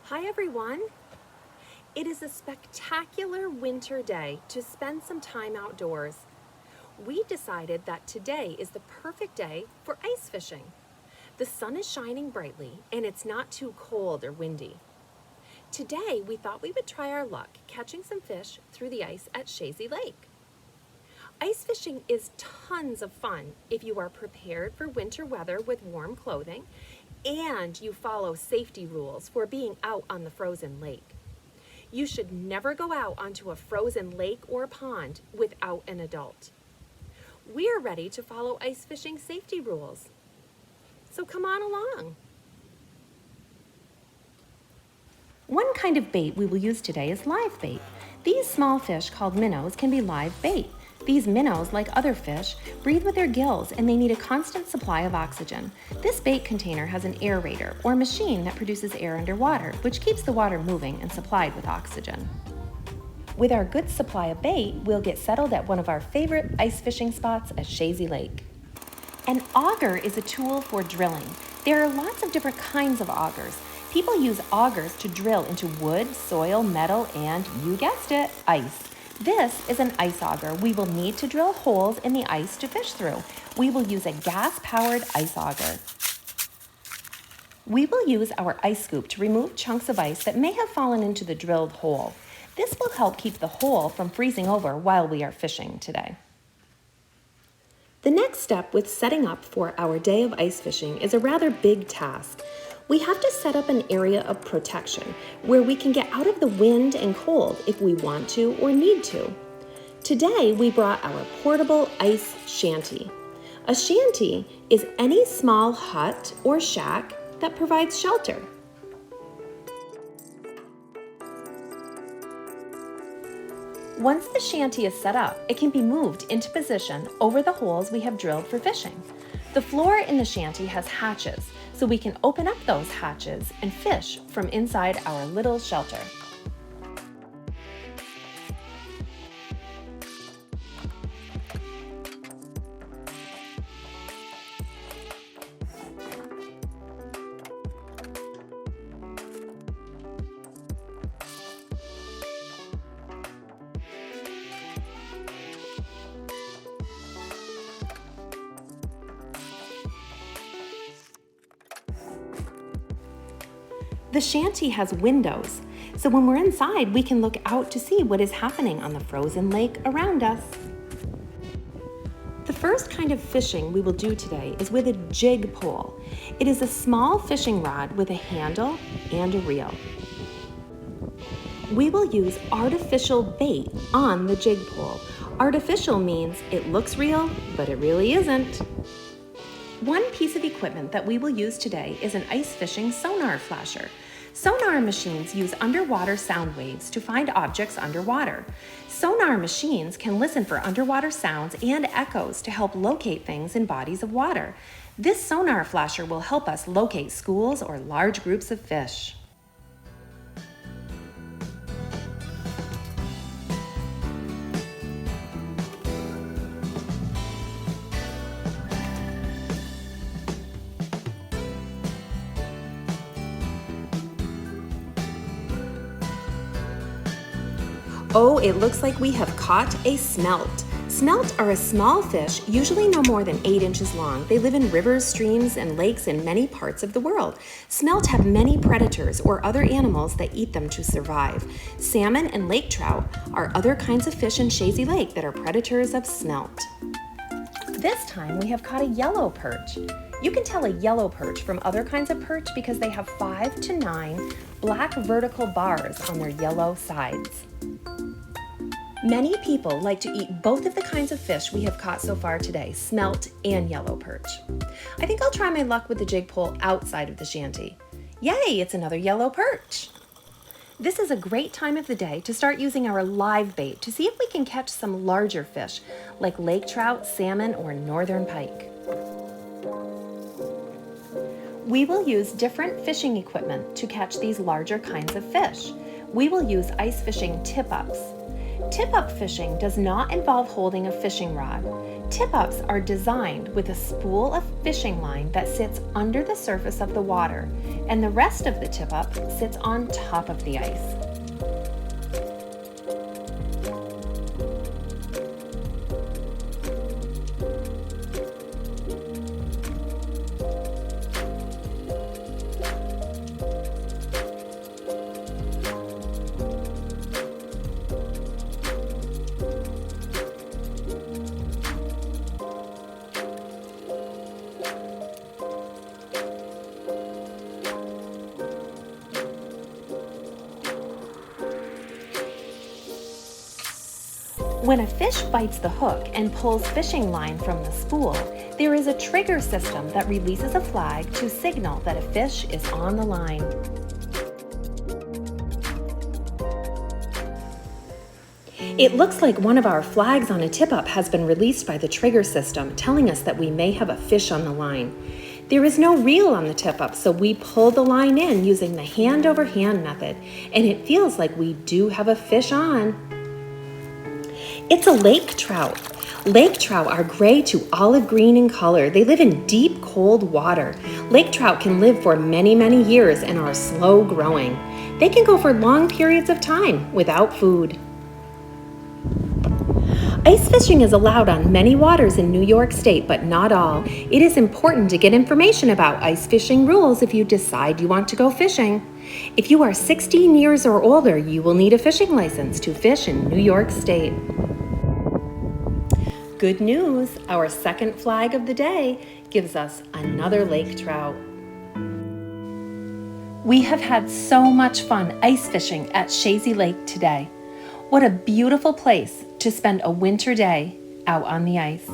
Hi everyone! It is a spectacular winter day to spend some time outdoors. We decided that today is the perfect day for ice fishing. The sun is shining brightly and it's not too cold or windy. Today we thought we would try our luck catching some fish through the ice at Chazy Lake. Ice fishing is tons of fun if you are prepared for winter weather with warm clothing and you follow safety rules for being out on the frozen lake. You should never go out onto a frozen lake or pond without an adult. We are ready to follow ice fishing safety rules. So come on along. One kind of bait we will use today is live bait. These small fish called minnows can be live bait. These minnows, like other fish, breathe with their gills and they need a constant supply of oxygen. This bait container has an aerator, or machine that produces air underwater, which keeps the water moving and supplied with oxygen. With our good supply of bait, we'll get settled at one of our favorite ice fishing spots at Chazy Lake. An auger is a tool for drilling. There are lots of different kinds of augers. People use augers to drill into wood, soil, metal, and, you guessed it, ice. This is an ice auger we will need to drill holes in the ice to fish through. We will use a gas-powered ice auger. We will use our ice scoop to remove chunks of ice that may have fallen into the drilled hole. This will help keep the hole from freezing over while we are fishing today. The next step with setting up for our day of ice fishing is a rather big task. We have to set up an area of protection where we can get out of the wind and cold if we want to or need to. Today, we brought our portable ice shanty. A shanty is any small hut or shack that provides shelter. Once the shanty is set up, it can be moved into position over the holes we have drilled for fishing. The floor in the shanty has hatches, so we can open up those hatches and fish from inside our little shelter. The shanty has windows, so when we're inside, we can look out to see what is happening on the frozen lake around us. The first kind of fishing we will do today is with a jig pole. It is a small fishing rod with a handle and a reel. We will use artificial bait on the jig pole. Artificial means it looks real, but it really isn't. One piece of equipment that we will use today is an ice fishing sonar flasher. Sonar machines use underwater sound waves to find objects underwater. Sonar machines can listen for underwater sounds and echoes to help locate things in bodies of water. This sonar flasher will help us locate schools or large groups of fish. Oh, it looks like we have caught a smelt. Smelt are a small fish, usually no more than 8 inches long. They live in rivers, streams, and lakes in many parts of the world. Smelt have many predators or other animals that eat them to survive. Salmon and lake trout are other kinds of fish in Chazy Lake that are predators of smelt. This time we have caught a yellow perch. You can tell a yellow perch from other kinds of perch because they have 5 to 9 black vertical bars on their yellow sides. Many people like to eat both of the kinds of fish we have caught so far today, smelt and yellow perch. I think I'll try my luck with the jig pole outside of the shanty. Yay, it's another yellow perch! This is a great time of the day to start using our live bait to see if we can catch some larger fish, like lake trout, salmon, or northern pike. We will use different fishing equipment to catch these larger kinds of fish. We will use ice fishing tip-ups. Tip-up fishing does not involve holding a fishing rod. Tip-ups are designed with a spool of fishing line that sits under the surface of the water, and the rest of the tip-up sits on top of the ice. When a fish bites the hook and pulls fishing line from the spool, there is a trigger system that releases a flag to signal that a fish is on the line. It looks like one of our flags on a tip-up has been released by the trigger system, telling us that we may have a fish on the line. There is no reel on the tip-up, so we pull the line in using the hand-over-hand method, and it feels like we do have a fish on. It's a lake trout. Lake trout are gray to olive green in color. They live in deep, cold water. Lake trout can live for many, many years and are slow growing. They can go for long periods of time without food. Ice fishing is allowed on many waters in New York State, but not all. It is important to get information about ice fishing rules if you decide you want to go fishing. If you are 16 years or older, you will need a fishing license to fish in New York State. Good news, our second flag of the day gives us another lake trout. We have had so much fun ice fishing at Chazy Lake today. What a beautiful place to spend a winter day out on the ice.